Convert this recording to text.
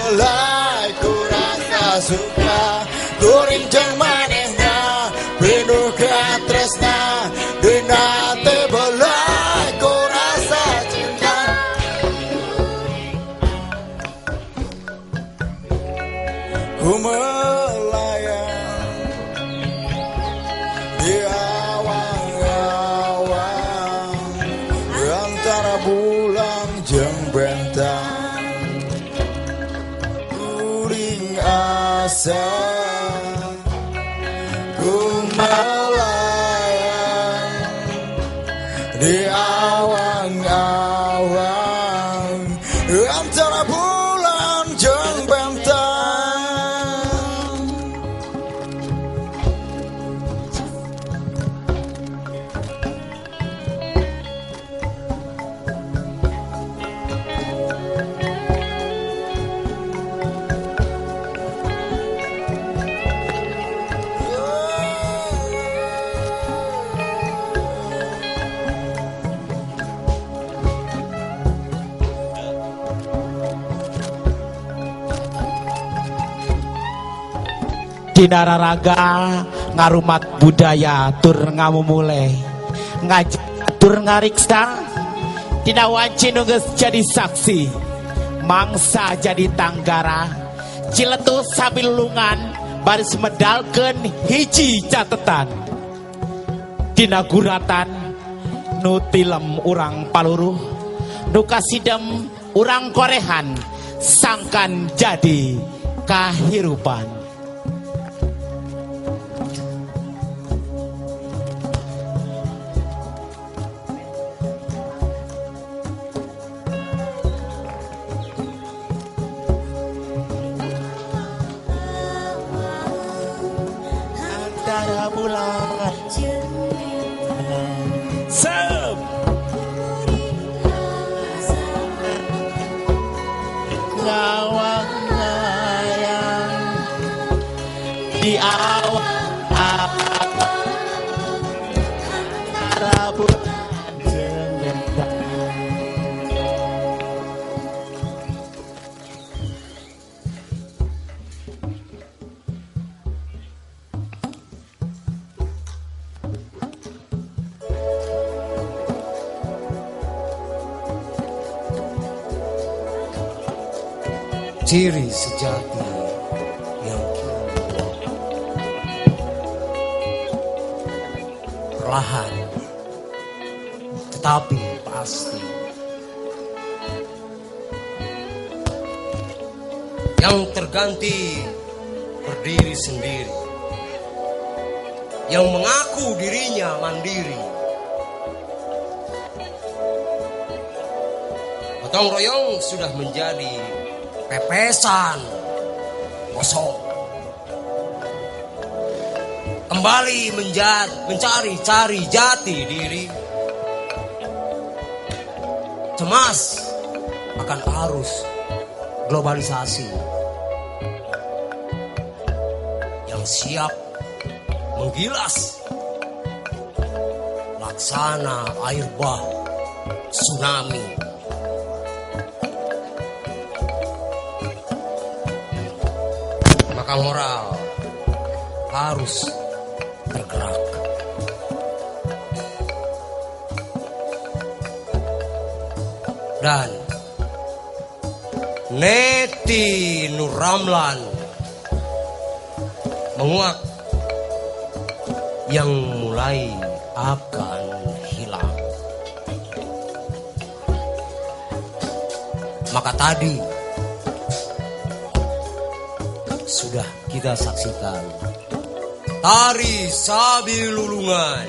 mulai ku rasa suka kurinjang manehna penuh katresna dina teh mulai ku rasa cinta ku melayang di awang-awang antara bulan jeung bentang kuring asa ku melayang di awang-awang antara bulan jeung bentang. Dina raraga ngarumat budaya tur ngamumule ngaji tur ngariksa dina wanci nu geus jadi saksi mangsa jadi tanggara ciletus sabilulungan baris medalkeun hiji catetan dina guratan nu tilem urang paluruh nu kasidem urang korehan sangkan jadi kahirupan. Antara bulan sep ngawang ngayang di awang antara bulan jeung bentang. Ciri sejati yang kita perlahan tetapi pasti yang terganti berdiri sendiri yang mengaku dirinya mandiri gotong royong sudah menjadi pepesan kosong kembali mencari jati diri cemas akan arus globalisasi yang siap menggilas laksana air bah tsunami. Maka moral harus tergerak. Dan Neti Nur Ramlan menguak yang mulai akan hilang. Maka tadi sudah kita saksikan tari Sabilulungan